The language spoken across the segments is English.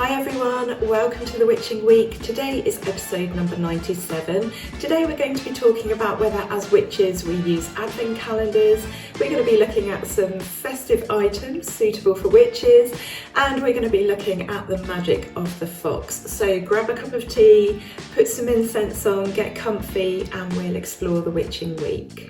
Hi everyone, welcome to the Witching Week. Today is episode number 97. Today we're going to be talking about whether as witches we use advent calendars. We're going to be looking at some festive items suitable for witches, and we're going to be looking at the magic of the fox. So grab a cup of tea, put some incense on, get comfy, and we'll explore the Witching Week.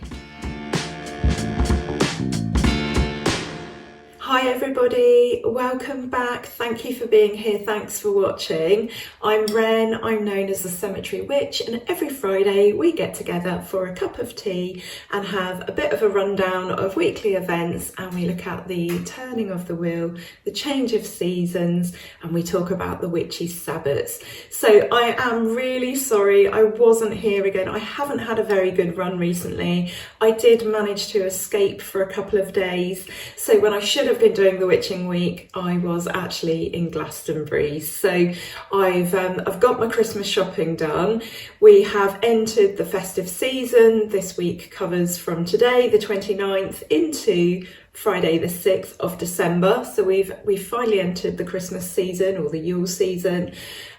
Hi everybody, welcome back. Thank you for being here. Thanks for watching. I'm Wren, I'm known as the Cemetery Witch, and every Friday we get together for a cup of tea and have a bit of a rundown of weekly events, and we look at the turning of the wheel, the change of seasons, and we talk about the witchy Sabbats. So I am really sorry I wasn't here again. I haven't had a very good run recently. I did manage to escape for a couple of days. So when I should have been doing the Witching Week, I was actually in Glastonbury. So I've got my Christmas shopping done. We have entered the festive season. This week covers from today, the 29th, into Friday the 6th of December. So we've finally entered the Christmas season, or the Yule season.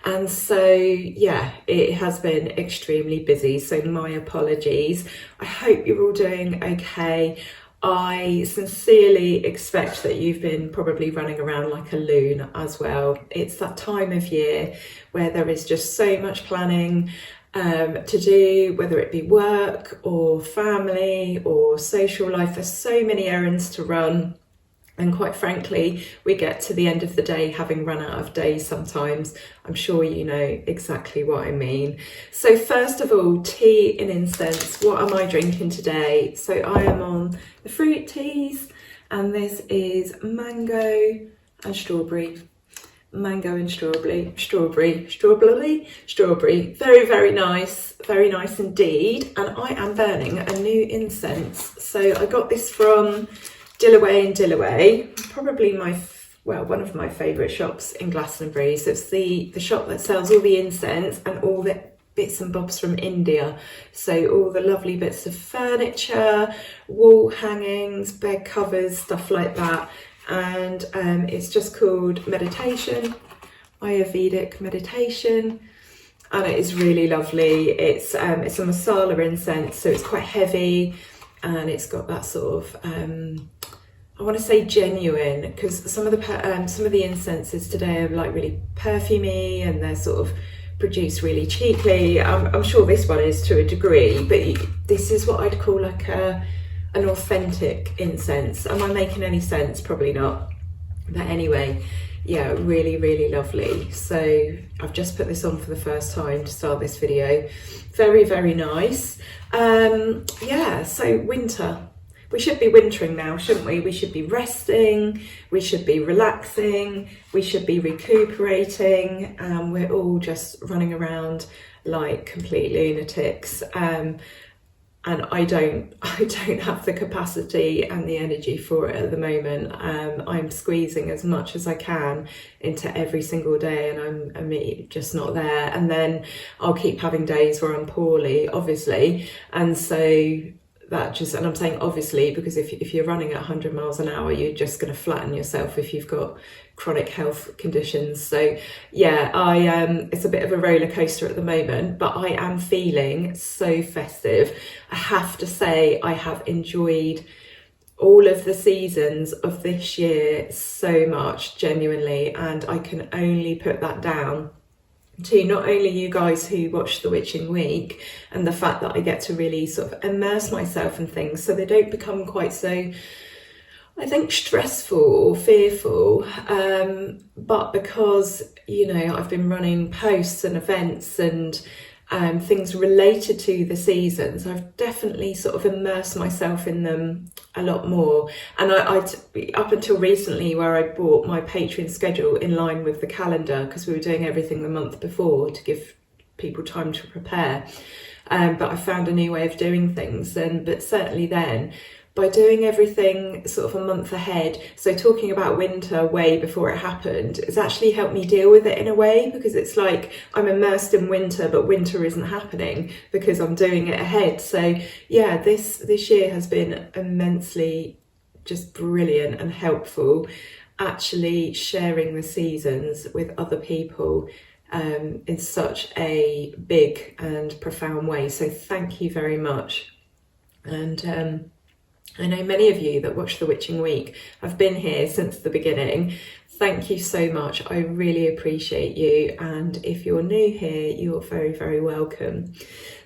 And so, yeah, it has been extremely busy. So my apologies. I hope you're all doing okay. I sincerely expect that you've been probably running around like a loon as well. It's that time of year where there is just so much planning to do, whether it be work or family or social life. There's so many errands to run. And quite frankly, we get to the end of the day having run out of days sometimes. I'm sure you know exactly what I mean. So first of all, tea and incense. What am I drinking today? So I am on the fruit teas, and this is mango and strawberry. Mango and strawberry. Very, very nice indeed. And I am burning a new incense. So I got this from Dillaway, probably one of my favourite shops in Glastonbury. So it's the shop that sells all the incense and all the bits and bobs from India. So all the lovely bits of furniture, wall hangings, bed covers, stuff like that. And it's just called Meditation, Ayurvedic Meditation. And it is really lovely. It's a masala incense, so it's quite heavy, and it's got that sort of I want to say genuine, because some of the incenses today are like really perfumey and they're sort of produced really cheaply. I'm sure this one is to a degree, but this is what I'd call like an authentic incense. Am I making any sense? Probably not. But anyway, yeah, really, really lovely. So I've just put this on for the first time to start this video. Very, very nice. Yeah, so winter. We should be wintering now, shouldn't we? We should be resting, we should be relaxing, we should be recuperating, and we're all just running around like complete lunatics. And I don't have the capacity and the energy for it at the moment. I'm squeezing as much as I can into every single day, and I'm just not there. And then I'll keep having days where I'm poorly, obviously, and so and I'm saying obviously because if you're running at 100 miles an hour, you're just going to flatten yourself if you've got chronic health conditions. So yeah, it's a bit of a roller coaster at the moment, but I am feeling so festive. I have to say I have enjoyed all of the seasons of this year so much, genuinely, and I can only put that down to not only you guys who watch the Witching Week and the fact that I get to really sort of immerse myself in things so they don't become quite so, I think, stressful or fearful, but because, you know, I've been running posts and events and things related to the seasons, I've definitely sort of immersed myself in them a lot more. And I up until recently, where I brought my Patreon schedule in line with the calendar, because we were doing everything the month before to give people time to prepare, but I found a new way of doing things. But certainly then, by doing everything sort of a month ahead, so talking about winter way before it happened, it's actually helped me deal with it in a way, because it's like I'm immersed in winter, but winter isn't happening because I'm doing it ahead. So yeah, this year has been immensely just brilliant and helpful. actually sharing the seasons with other people in such a big and profound way. So thank you very much. And I know many of you that watch the Witching Week have been here since the beginning. Thank you so much. I really appreciate you. And if you're new here, you're very, very welcome.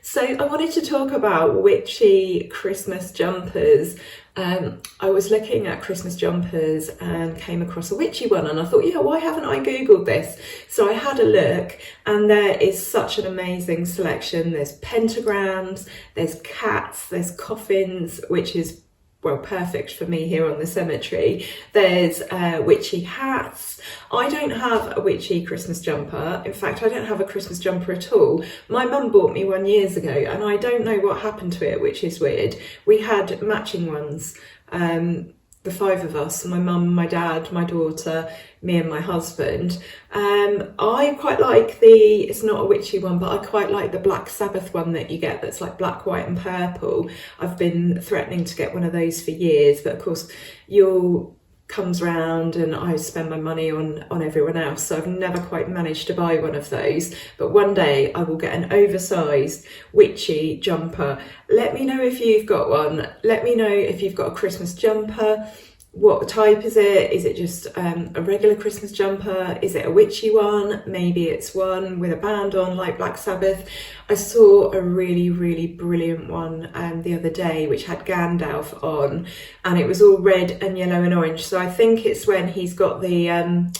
So I wanted to talk about witchy Christmas jumpers. I was looking at Christmas jumpers and came across a witchy one, and I thought, yeah, why haven't I Googled this? So I had a look, and there is such an amazing selection. There's pentagrams, there's cats, there's coffins, which is, well, perfect for me here on the cemetery. There's witchy hats. I don't have a witchy Christmas jumper. In fact, I don't have a Christmas jumper at all. My mum bought me one years ago, and I don't know what happened to it, which is weird. We had matching ones, the 5 of us, my mum, my dad, my daughter, me and my husband. I quite like it's not a witchy one, but I quite like the Black Sabbath one that you get that's like black, white and purple. I've been threatening to get one of those for years, but of course Yule comes round and I spend my money on everyone else, so I've never quite managed to buy one of those. But one day I will get an oversized witchy jumper. Let me know if you've got one. Let me know if you've got a Christmas jumper. What type is it? Is it just a regular Christmas jumper? Is it a witchy one? Maybe it's one with a band on like Black Sabbath. I saw a really, really brilliant one the other day which had Gandalf on, and it was all red and yellow and orange. So I think it's when he's got the,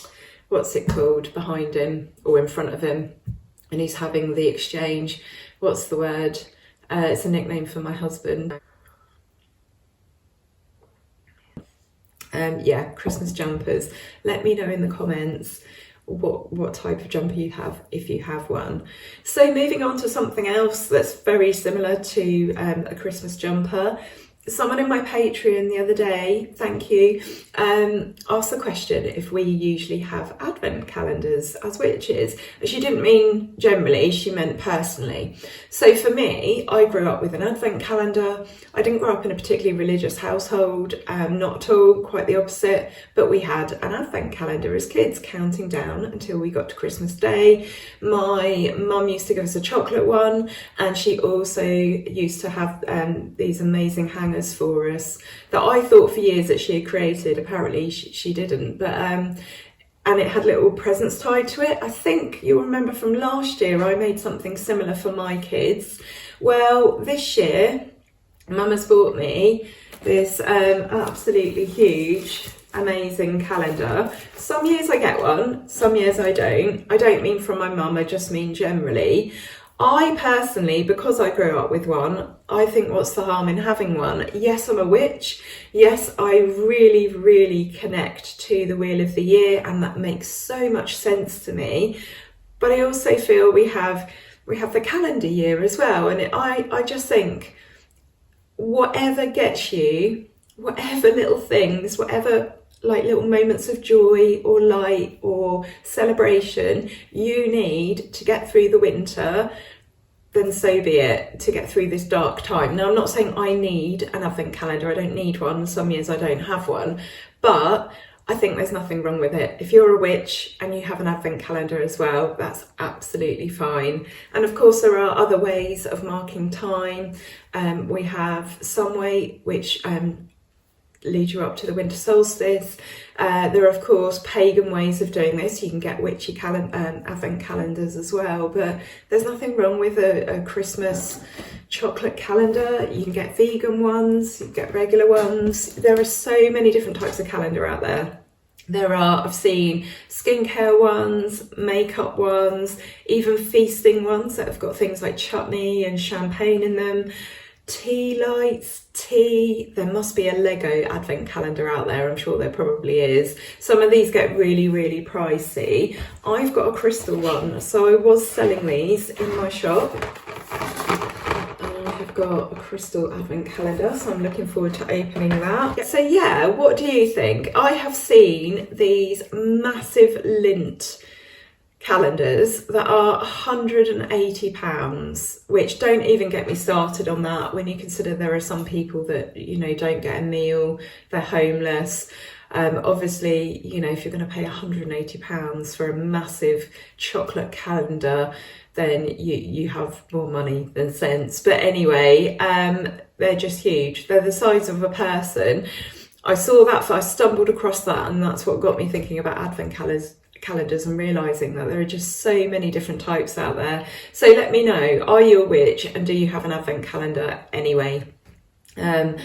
what's it called, behind him or in front of him, and he's having the exchange. What's the word? It's a nickname for my husband. Yeah, Christmas jumpers. Let me know in the comments what type of jumper you have, if you have one. So moving on to something else that's very similar to a Christmas jumper. Someone in my Patreon the other day, thank you, asked the question if we usually have advent calendars as witches. She didn't mean generally, she meant personally. So for me, I grew up with an advent calendar. I didn't grow up in a particularly religious household, not at all, quite the opposite, but we had an advent calendar as kids, counting down until we got to Christmas Day. My mum used to give us a chocolate one, and she also used to have these amazing hangers for us that I thought for years that she had created. Apparently she didn't, but and it had little presents tied to it. I think you'll remember from last year I made something similar for my kids. Well, this year Mum has bought me this absolutely huge, amazing calendar. Some years I get one, some years I don't. I don't mean from my mum, I just mean generally. I personally, because I grew up with one, I think what's the harm in having one? Yes, I'm a witch. Yes, I really, really connect to the Wheel of the Year, and that makes so much sense to me. But I also feel we have the calendar year as well. And I just think whatever gets you, whatever little things, whatever like little moments of joy or light or celebration you need to get through the winter, then so be it, to get through this dark time. Now, I'm not saying I need an advent calendar. I don't need one. Some years I don't have one, but I think there's nothing wrong with it. If you're a witch and you have an advent calendar as well, that's absolutely fine. And of course, there are other ways of marking time. We have some way which lead you up to the winter solstice. There are of course pagan ways of doing this. You can get witchy advent calendars as well, but there's nothing wrong with a Christmas chocolate calendar. You can get vegan ones, you can get regular ones. There are so many different types of calendar out there. I've seen skincare ones, makeup ones, even feasting ones that have got things like chutney and champagne in them. Tea lights, there must be a Lego advent calendar out there. I'm sure there probably is. Some of these get really, really pricey. I've got a crystal one, so I was selling these in my shop. I've got a crystal advent calendar, so I'm looking forward to opening that. So yeah, what do you think? I have seen these massive lint calendars that are £180, which don't even get me started on that when you consider there are some people that, you know, don't get a meal, they're homeless. Obviously, you know, if you're going to pay £180 for a massive chocolate calendar, then you have more money than sense. But anyway, they're just huge. They're the size of a person. I saw that, I stumbled across that, and that's what got me thinking about advent calendars and realising that there are just so many different types out there. So let me know, are you a witch, and do you have an advent calendar anyway? And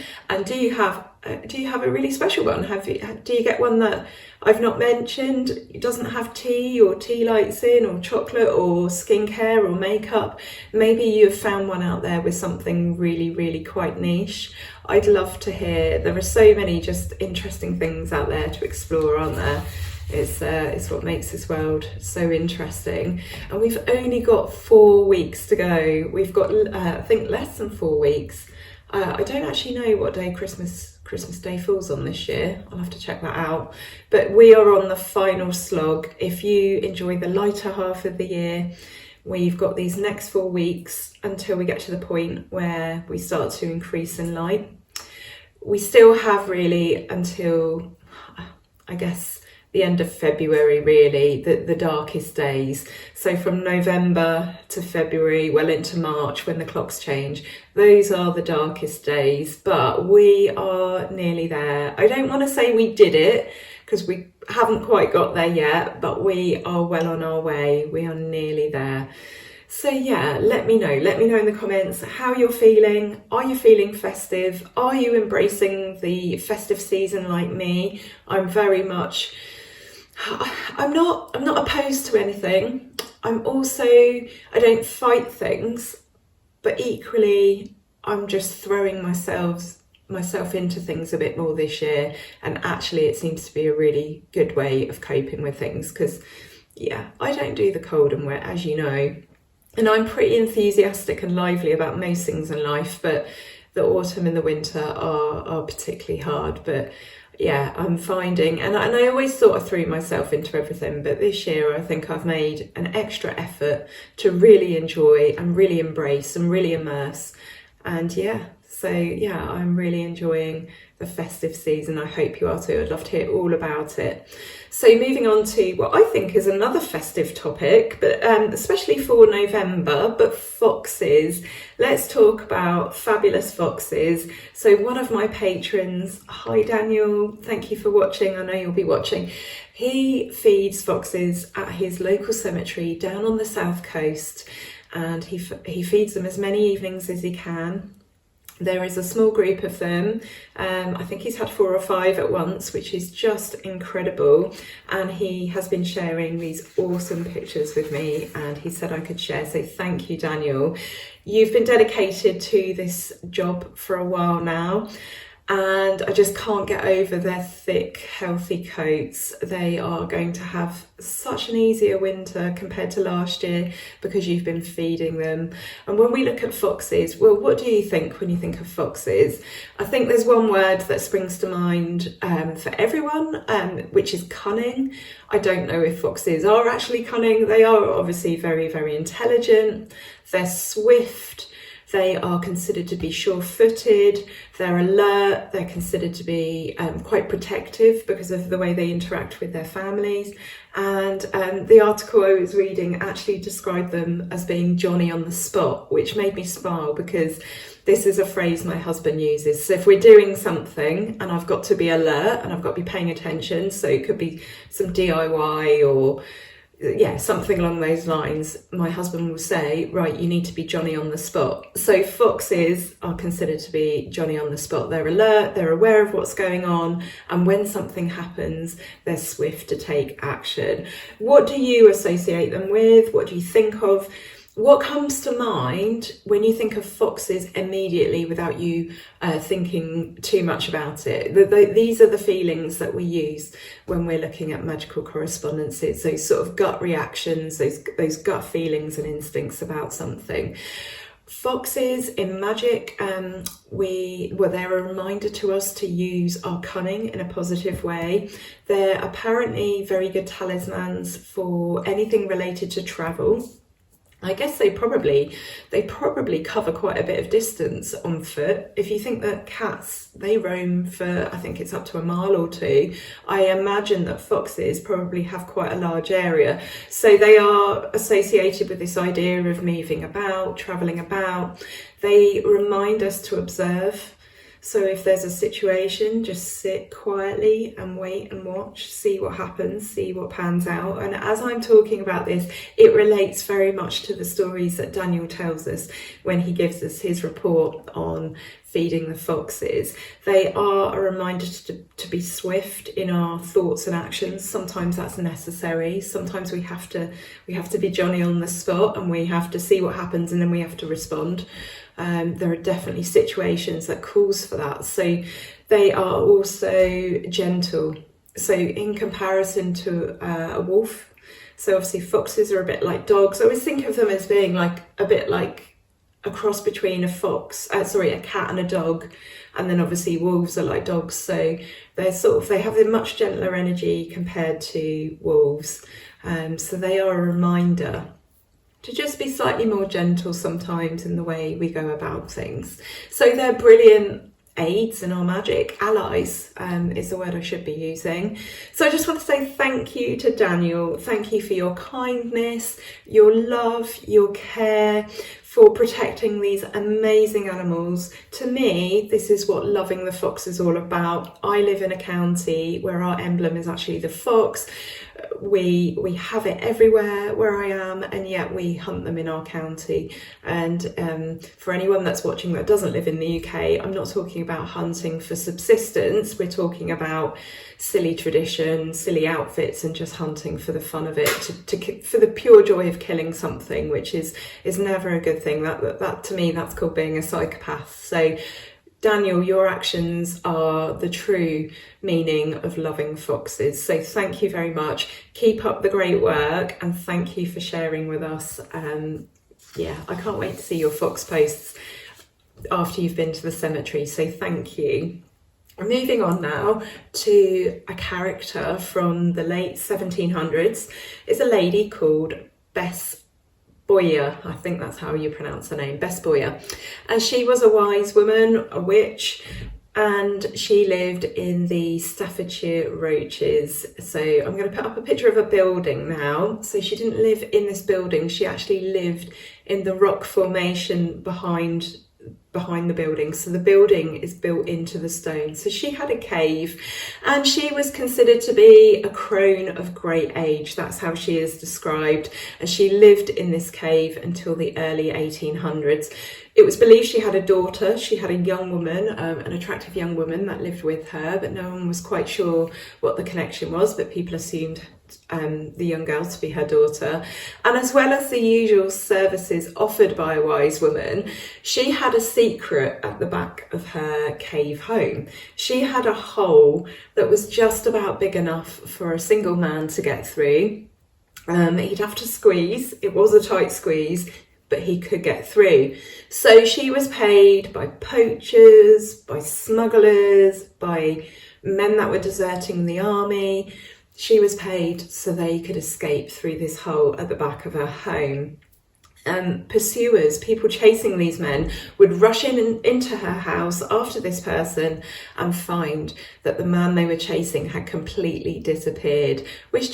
do you have a really special one? Do you get one that I've not mentioned? It doesn't have tea or tea lights in, or chocolate, or skincare, or makeup. Maybe you've found one out there with something really, really quite niche. I'd love to hear. There are so many just interesting things out there to explore, aren't there? It's what makes this world so interesting. And we've only got 4 weeks to go. We've got, I think, less than 4 weeks. I don't actually know what day Christmas Day falls on this year. I'll have to check that out. But we are on the final slog. If you enjoy the lighter half of the year, we've got these next 4 weeks until we get to the point where we start to increase in light. We still have really until, I guess, the end of February, really, the darkest days. So from November to February, well into March, when the clocks change, those are the darkest days, but we are nearly there. I don't want to say we did it, because we haven't quite got there yet, but we are well on our way. We are nearly there. So yeah, let me know in the comments how you're feeling. Are you feeling festive? Are you embracing the festive season like me? I'm not opposed to anything. I don't fight things, but equally I'm just throwing myself into things a bit more this year, and actually it seems to be a really good way of coping with things, because yeah, I don't do the cold and wet, as you know, and I'm pretty enthusiastic and lively about most things in life, but the autumn and the winter are particularly hard. But yeah, I'm finding, and I always thought I threw myself into everything, but this year I think I've made an extra effort to really enjoy and really embrace and really immerse. And yeah, so yeah, I'm really enjoying the festive season. I hope you are too. I'd love to hear all about it. So moving on to what I think is another festive topic, but especially for November, but foxes. Let's talk about fabulous foxes. So one of my patrons, hi Daniel, thank you for watching. I know you'll be watching. He feeds foxes at his local cemetery down on the south coast, and he feeds them as many evenings as he can. There is a small group of them. I think he's had 4 or 5 at once, which is just incredible. And he has been sharing these awesome pictures with me, and he said I could share. So thank you, Daniel. You've been dedicated to this job for a while now, and I just can't get over their thick, healthy coats. They are going to have such an easier winter compared to last year because you've been feeding them. And when we look at foxes, well, what do you think when you think of foxes? I think there's one word that springs to mind for everyone, which is cunning. I don't know if foxes are actually cunning. They are obviously very, very intelligent. They're swift. They are considered to be sure-footed, they're alert, they're considered to be quite protective because of the way they interact with their families. And the article I was reading actually described them as being Johnny on the spot, which made me smile because this is a phrase my husband uses. So if we're doing something and I've got to be alert and I've got to be paying attention, so it could be some DIY or yeah, something along those lines, my husband will say, right, you need to be Johnny on the spot. So foxes are considered to be Johnny on the spot. They're alert, they're aware of what's going on, and when something happens, they're swift to take action. What do you associate them with? What do you think of? What comes to mind when you think of foxes immediately without you thinking too much about it? These are the feelings that we use when we're looking at magical correspondences, those sort of gut reactions, those gut feelings and instincts about something. Foxes in magic, they're a reminder to us to use our cunning in a positive way. They're apparently very good talismans for anything related to travel. I guess they probably cover quite a bit of distance on foot. If you think that cats, they roam for, I think it's up to a mile or two, I imagine that foxes probably have quite a large area. So they are associated with this idea of moving about, travelling about. They remind us to observe. So if there's a situation, just sit quietly and wait and watch, see what happens, see what pans out. And as I'm talking about this, it relates very much to the stories that Daniel tells us when he gives us his report on feeding the foxes. They are a reminder to be swift in our thoughts and actions. Sometimes that's necessary. Sometimes we have to be Johnny on the spot, and we have to see what happens, and then we have to respond. There are definitely situations that calls for that. So they are also gentle. So in comparison to a wolf, so obviously foxes are a bit like dogs. I always think of them as being like a bit like a cross between a cat and a dog. And then obviously wolves are like dogs. So they have a much gentler energy compared to wolves. So they are a reminder to just be slightly more gentle sometimes in the way we go about things. So they're brilliant aids in our magic, allies is the word I should be using. So I just want to say thank you to Daniel. Thank you for your kindness, your love, your care, for protecting these amazing animals. To me, this is what loving the fox is all about. I live in a county where our emblem is actually the fox. We have it everywhere where I am, and yet we hunt them in our county. And for anyone that's watching that doesn't live in the UK, I'm not talking about hunting for subsistence. We're talking about silly tradition, silly outfits, and just hunting for the fun of it, for the pure joy of killing something, which is never a good thing. That to me, that's called being a psychopath. So Daniel, your actions are the true meaning of loving foxes. So thank you very much. Keep up the great work, and thank you for sharing with us. Yeah, I can't wait to see your fox posts after you've been to the cemetery. So thank you. Moving on now to a character from the late 1700s. It's a lady called Bess Boyer, I think that's how you pronounce her name, Bess Boyer. And she was a wise woman, a witch, and she lived in the Staffordshire Roaches. So I'm going to put up a picture of a building now. So she didn't live in this building, she actually lived in the rock formation behind the building. So the building is built into the stone. So she had a cave, and she was considered to be a crone of great age. That's how she is described. And she lived in this cave until the early 1800s. It was believed she had a daughter. She had a young woman, an attractive young woman that lived with her, but no one was quite sure what the connection was, but people assumed the young girl to be her daughter. And as well as the usual services offered by a wise woman, she had a secret at the back of her cave home. She had a hole that was just about big enough for a single man to get through. He'd have to squeeze. It was a tight squeeze, but he could get through. So she was paid by poachers, by smugglers, by men that were deserting the army. She was paid so they could escape through this hole at the back of her home. Pursuers, people chasing these men, would rush into her house after this person and find that the man they were chasing had completely disappeared, this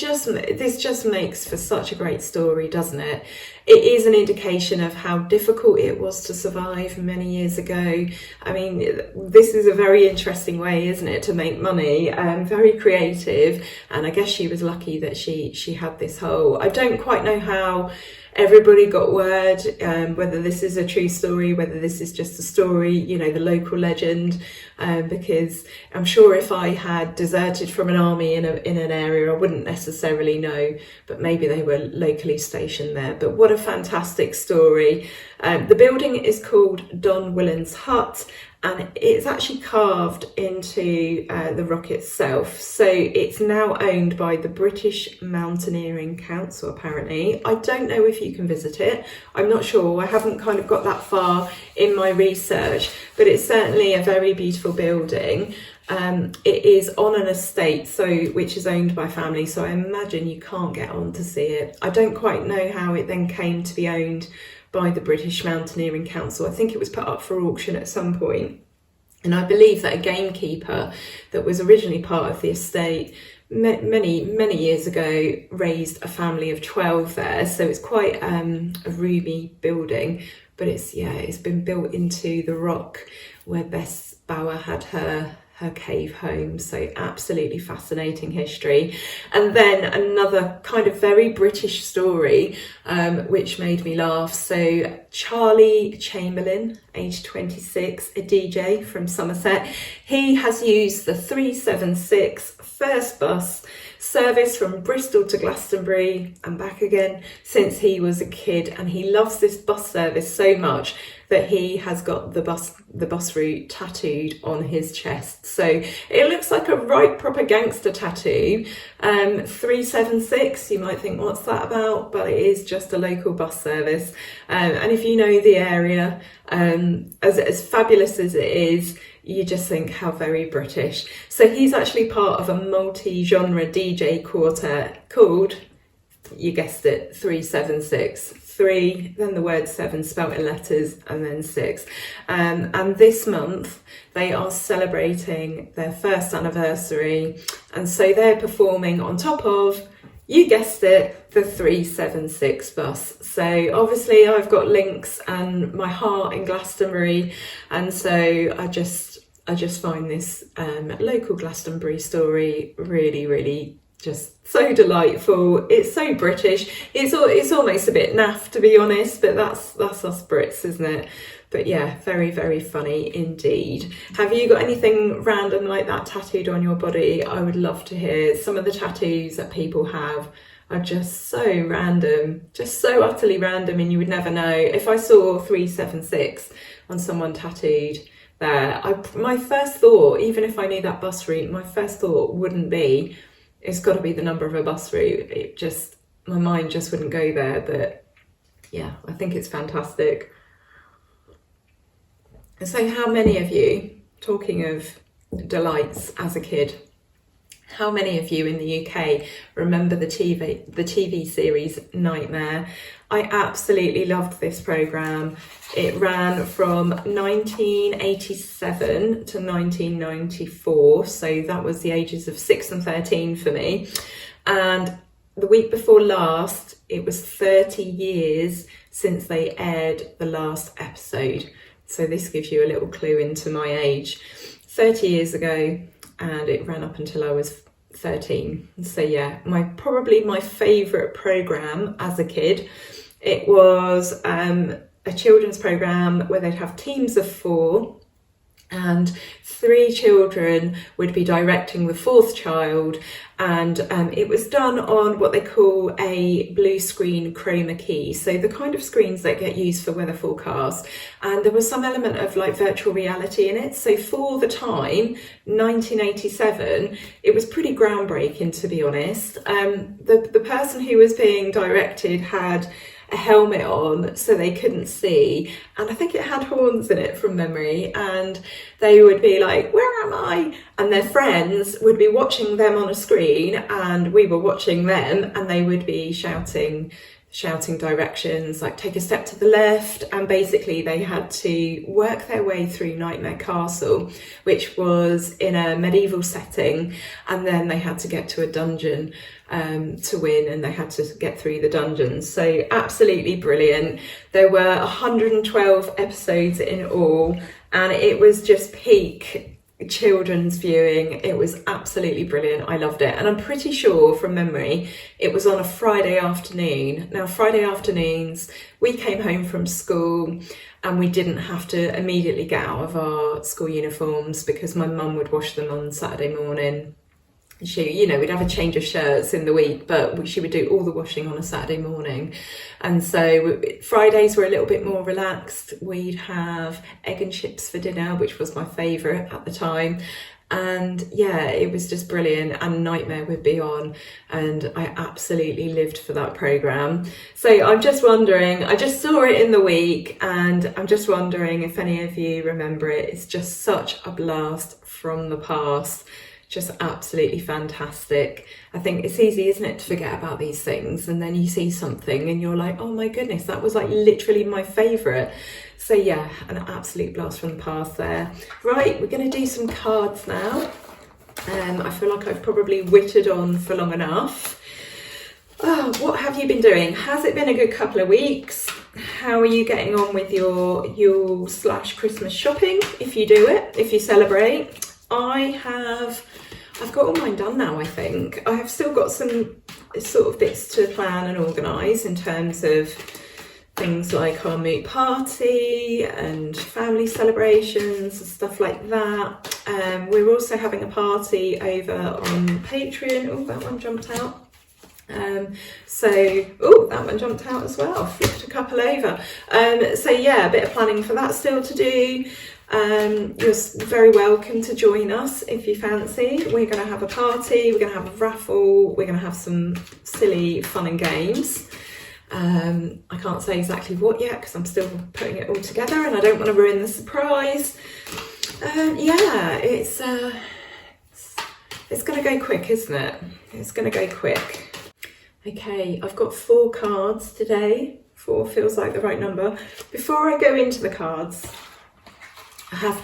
just makes for such a great story, doesn't it? It is an indication of how difficult it was to survive many years ago. I mean, this is a very interesting way, isn't it, to make money, very creative, and I guess she was lucky that she had this hole. I don't quite know how everybody got word, whether this is a true story, whether this is just a story, the local legend, because I'm sure if I had deserted from an army in an area, I wouldn't necessarily know, but maybe they were locally stationed there. But what a fantastic story. The building is called Don Willen's Hut, and it's actually carved into the rock itself. So it's now owned by the British Mountaineering Council, apparently. I don't know if you can visit it. I'm not sure. I haven't kind of got that far in my research, but it's certainly a very beautiful building. It is on an estate, which is owned by family, so I imagine you can't get on to see it. I don't quite know how it then came to be owned by the British Mountaineering Council. I think it was put up for auction at some point. And I believe that a gamekeeper that was originally part of the estate many years ago raised a family of 12 there. So it's quite a roomy building, but it's been built into the rock where Bess Bower had her cave home. So absolutely fascinating history. And then another kind of very British story, which made me laugh. So Charlie Chamberlain, aged 26, a DJ from Somerset, he has used the 376 first bus service from Bristol to Glastonbury and back again since he was a kid, and he loves this bus service so much that he has got the bus route tattooed on his chest. So it looks like a right proper gangster tattoo. 376, you might think, what's that about? But it is just a local bus service. And if you know the area, as fabulous as it is, you just think how very British. So he's actually part of a multi-genre DJ quartet called, you guessed it, 376. 3, then the word 7 spelt in letters, and then 6. And this month they are celebrating their first anniversary, and so they're performing on top of, you guessed it, the 376 bus. So obviously I've got links and my heart in Glastonbury, and so I just find this local Glastonbury story really just so delightful. It's so British. It's almost a bit naff, to be honest, but that's us Brits, isn't it? But yeah, very funny indeed. Have you got anything random like that tattooed on your body? I would love to hear. Some of the tattoos that people have are just so random, just so utterly random, and you would never know. If I saw 376 on someone tattooed there, my first thought, even if I knew that bus route, my first thought wouldn't be, it's got to be the number of a bus route. My mind just wouldn't go there. But yeah, I think it's fantastic. So how many of you, talking of delights as a kid, how many of you in the UK remember the TV series Nightmare? I absolutely loved this programme. It ran from 1987 to 1994, so that was the ages of 6 and 13 for me. And the week before last, it was 30 years since they aired the last episode. So this gives you a little clue into my age. 30 years ago, and it ran up until I was 13. So yeah, probably my favourite programme as a kid. It was a children's programme where they'd have teams of 4, and 3 children would be directing the 4th child, and it was done on what they call a blue screen chroma key, so the kind of screens that get used for weather forecast, and there was some element of like virtual reality in it. So for the time, 1987, it was pretty groundbreaking, to be honest. The person who was being directed had a helmet on so they couldn't see, and I think it had horns in it from memory, and they would be like, where am I? And their friends would be watching them on a screen, and we were watching them, and they would be shouting directions like take a step to the left, and basically they had to work their way through Nightmare Castle, which was in a medieval setting, and then they had to get to a dungeon to win, and they had to get through the dungeons. So absolutely brilliant. There were 112 episodes in all, and it was just peak children's viewing. It was absolutely brilliant. I loved it, and I'm pretty sure from memory it was on a Friday afternoon. Now Friday afternoons we came home from school and we didn't have to immediately get out of our school uniforms because my mum would wash them on Saturday morning. We'd have a change of shirts in the week, but she would do all the washing on a Saturday morning. And so Fridays were a little bit more relaxed. We'd have egg and chips for dinner, which was my favourite at the time. And yeah, it was just brilliant, and Nightmare would be on, and I absolutely lived for that programme. So I'm just wondering, I just saw it in the week, and I'm just wondering if any of you remember it. It's just such a blast from the past, just absolutely fantastic. I think it's easy, isn't it, to forget about these things, and then you see something and you're like, oh my goodness, that was like literally my favourite. So yeah, an absolute blast from the past there. Right, we're going to do some cards now. I feel like I've probably wittered on for long enough. Oh, what have you been doing? Has it been a good couple of weeks? How are you getting on with your Yule/Christmas shopping, if you do it, if you celebrate? I've got all mine done now, I think. I have still got some sort of bits to plan and organise in terms of things like our moot party and family celebrations and stuff like that. We're also having a party over on Patreon. Oh, that one jumped out. That one jumped out as well. Flipped a couple over. So yeah, a bit of planning for that still to do. You're very welcome to join us if you fancy. We're going to have a party, we're going to have a raffle, we're going to have some silly fun and games. I can't say exactly what yet because I'm still putting it all together and I don't want to ruin the surprise. Yeah, it's going to go quick, isn't it? It's going to go quick. Okay, I've got 4 cards today. 4 feels like the right number. Before I go into the cards, I have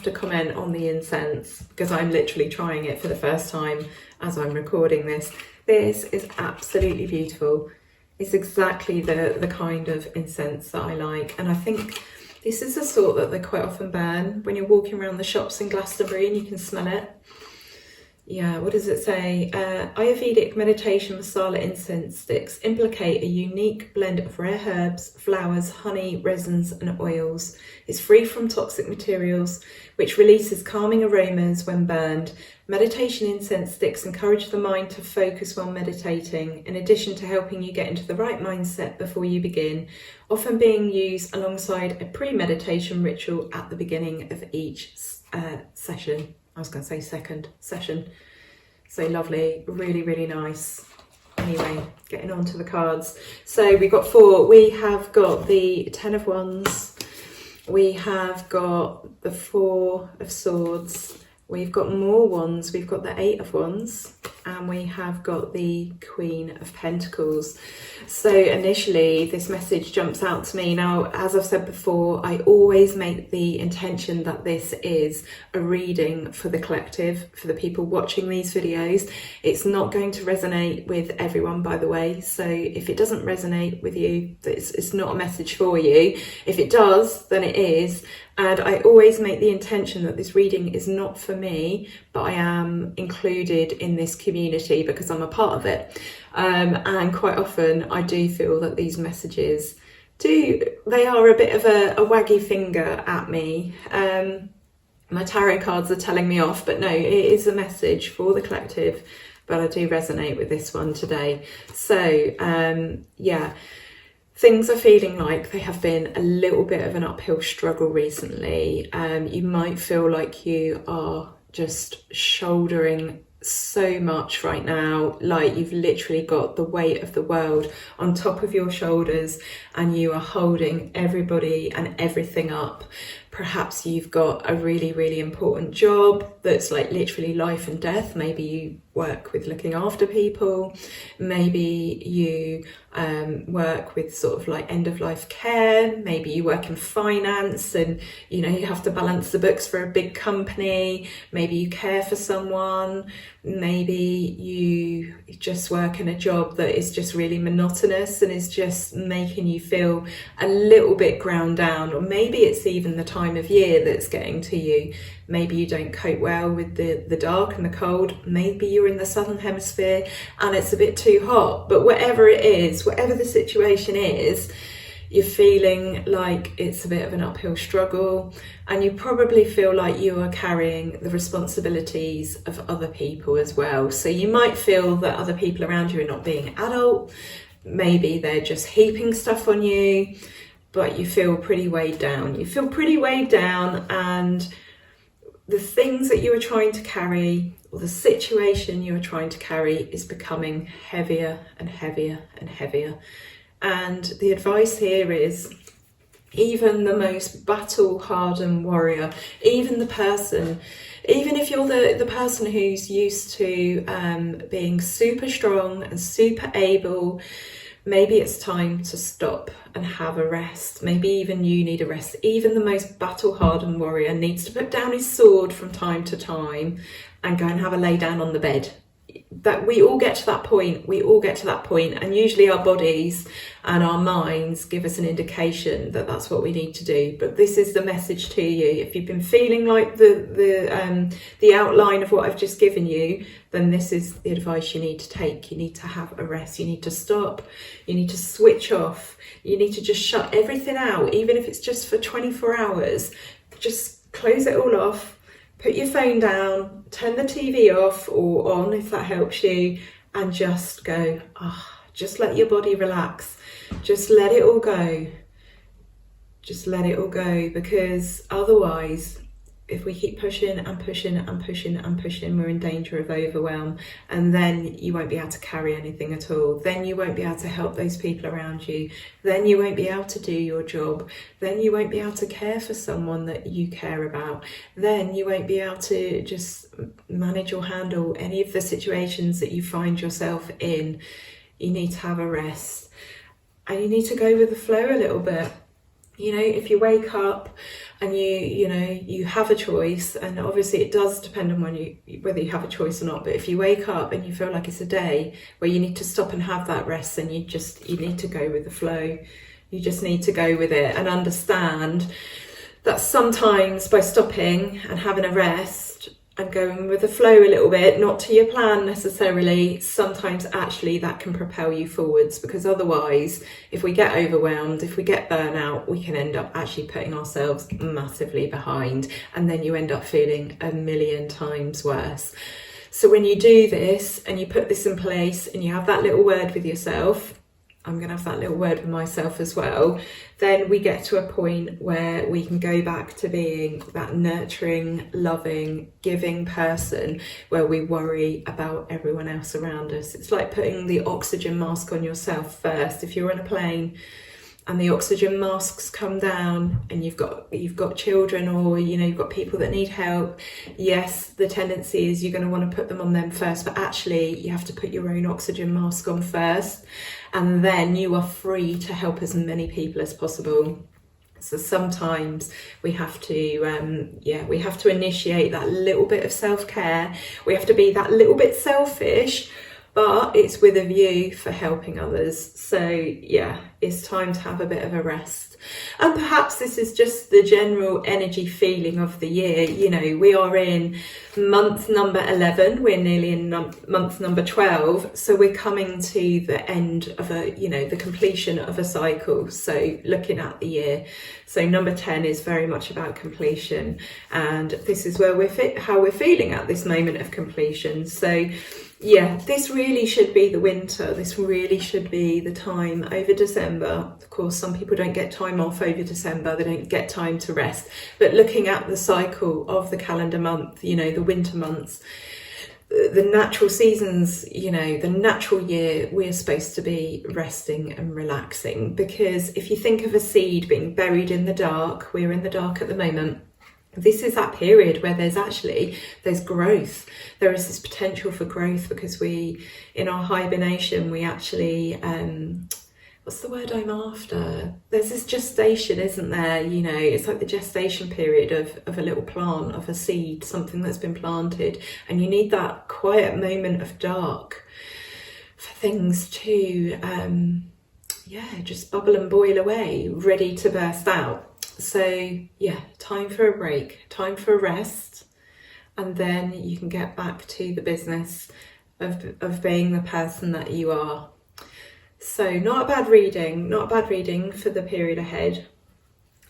to comment on the incense because I'm literally trying it for the first time as I'm recording this. This is absolutely beautiful. It's exactly the kind of incense that I like, and I think this is the sort that they quite often burn when you're walking around the shops in Glastonbury and you can smell it. Yeah, what does it say? Ayurvedic meditation masala incense sticks implicate a unique blend of rare herbs, flowers, honey, resins and oils. It's free from toxic materials, which releases calming aromas when burned. Meditation incense sticks encourage the mind to focus while meditating, in addition to helping you get into the right mindset before you begin, often being used alongside a pre-meditation ritual at the beginning of each session. I was going to say second session. So lovely, really, really nice. Anyway, getting on to the cards. So we've got 4. We have got the 10 of Wands. We have got the 4 of Swords. We've got more wands. We've got the 8 of Wands. And we have got the Queen of Pentacles. So initially this message jumps out to me. Now, as I've said before, I always make the intention that this is a reading for the collective, for the people watching these videos. It's not going to resonate with everyone, by the way. So if it doesn't resonate with you, it's not a message for you. If it does, then it is. And I always make the intention that this reading is not for me, but I am included in this community because I'm a part of it. And quite often I do feel that these messages they are a bit of a waggy finger at me. My tarot cards are telling me off, but no, it is a message for the collective, but I do resonate with this one today. So yeah. Things are feeling like they have been a little bit of an uphill struggle recently. You might feel like you are just shouldering so much right now, like you've literally got the weight of the world on top of your shoulders and you are holding everybody and everything up. Perhaps you've got a really, really important job that's like literally life and death. Maybe you work with looking after people. Maybe you work with sort of like end of life care. Maybe you work in finance and you know you have to balance the books for a big company. Maybe you care for someone. Maybe you just work in a job that is just really monotonous and is just making you feel a little bit ground down. Or maybe it's even the time of year that's getting to you. Maybe you don't cope well with the dark and the cold. Maybe you're in the southern hemisphere and it's a bit too hot. But whatever it is, whatever the situation is, you're feeling like it's a bit of an uphill struggle, and you probably feel like you are carrying the responsibilities of other people as well. So you might feel that other people around you are not being adult. Maybe they're just heaping stuff on you, but you feel pretty weighed down. You feel pretty weighed down, and the things that you are trying to carry, or the situation you are trying to carry, is becoming heavier and heavier and heavier. And the advice here is, even the most battle-hardened warrior, even if you're the person who's used to being super strong and super able, maybe it's time to stop and have a rest. Maybe even you need a rest. Even the most battle-hardened warrior needs to put down his sword from time to time and go and have a lay down on the bed. That we all get to that point. And usually our bodies and our minds give us an indication that that's what we need to do. But this is the message to you. If you've been feeling like the outline of what I've just given you, then this is the advice you need to take. You need to have a rest. You need to stop. You need to switch off. You need to just shut everything out, even if it's just for 24 hours. Just close it all off. Put your phone down, turn the TV off or on if that helps you, and just go, just let your body relax. Just let it all go. Just let it all go, because otherwise, if we keep pushing and pushing and pushing and pushing, we're in danger of overwhelm, and then you won't be able to carry anything at all. Then you won't be able to help those people around you. Then you won't be able to do your job. Then you won't be able to care for someone that you care about. Then you won't be able to just manage or handle any of the situations that you find yourself in. You need to have a rest, and you need to go with the flow a little bit. You know, if you wake up and you have a choice, and obviously it does depend on whether you have a choice or not, but if you wake up and you feel like it's a day where you need to stop and have that rest, then you need to go with the flow. You just need to go with it and understand that sometimes by stopping and having a rest and going with the flow a little bit, not to your plan necessarily, sometimes actually that can propel you forwards, because otherwise, if we get overwhelmed, if we get burnout, we can end up actually putting ourselves massively behind, and then you end up feeling a million times worse. So when you do this and you put this in place and you have that little word with yourself, I'm going to have that little word with myself as well, then we get to a point where we can go back to being that nurturing, loving, giving person, where we worry about everyone else around us. It's like putting the oxygen mask on yourself first. If you're on a plane and the oxygen masks come down and you've got children, or you've got people that need help, yes, the tendency is you're going to want to put them on them first, but actually you have to put your own oxygen mask on first, and then you are free to help as many people as possible. So sometimes we have to initiate that little bit of self-care. We have to be that little bit selfish, but it's with a view for helping others. So yeah, it's time to have a bit of a rest. And perhaps this is just the general energy feeling of the year. We are in month number 11. We're nearly in month number 12. So we're coming to the end of the completion of a cycle. So looking at the year. So number 10 is very much about completion. And this is where how we're feeling at this moment of completion. So yeah, this really should be the winter. This really should be the time over December. Of course, some people don't get time off over December. They don't get time to rest. But looking at the cycle of the calendar month, the winter months, the natural seasons, the natural year, we're supposed to be resting and relaxing. Because if you think of a seed being buried in the dark, we're in the dark at the moment. This is that period where there's growth. There is this potential for growth, because in our hibernation, we actually, what's the word I'm after? There's this gestation, isn't there? It's like the gestation period of a little plant, of a seed, something that's been planted. And you need that quiet moment of dark for things to, just bubble and boil away, ready to burst out. So yeah, time for a break, time for a rest, and then you can get back to the business of being the person that you are. So not a bad reading for the period ahead.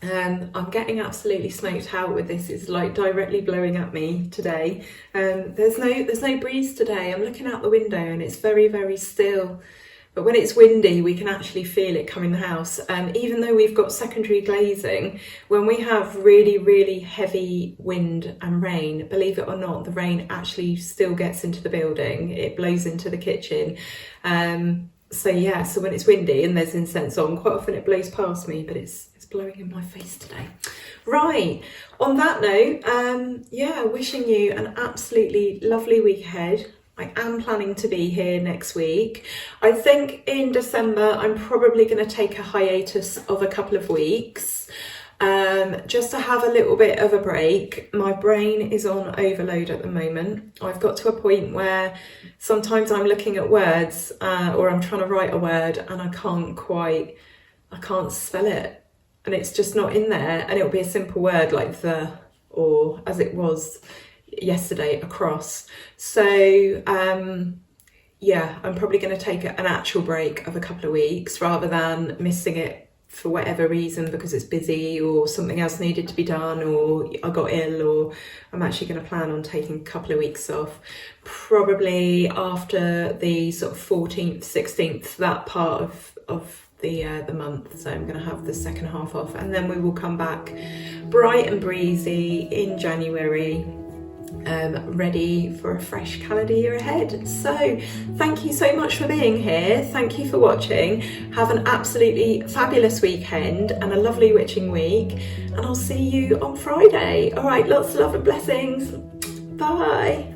I'm getting absolutely smoked out with this. It's like directly blowing at me today. There's no breeze today. I'm looking out the window and it's very, very still. but when it's windy we can actually feel it come in the house. Even though we've got secondary glazing, when we have really heavy wind and rain, believe it or not, the rain actually still gets into the building. It blows into the kitchen. So yeah, so when it's windy and there's incense on, quite often it blows past me, but it's blowing in my face today. Right, on that note, yeah, wishing you an absolutely lovely week ahead. I am planning to be here next week. I think in December I'm probably going to take a hiatus of a couple of weeks, just to have a little bit of a break. My brain is on overload at the moment. I've got to a point where sometimes I'm looking at words, or I'm trying to write a word and I can't spell it, and it's just not in there, and it'll be a simple word like the, or as it was yesterday, across. So yeah, I'm probably going to take an actual break of a couple of weeks rather than missing it for whatever reason, because it's busy or something else needed to be done, or I got ill, or I'm actually going to plan on taking a couple of weeks off, probably after the sort of 14th, 16th, that part of the month. So I'm going to have the second half off, and then we will come back bright and breezy in January, ready for a fresh calendar year ahead. So thank you so much for being here. Thank you for watching. Have an absolutely fabulous weekend and a lovely witching week, and I'll see you on Friday. All right, lots of love and blessings. Bye.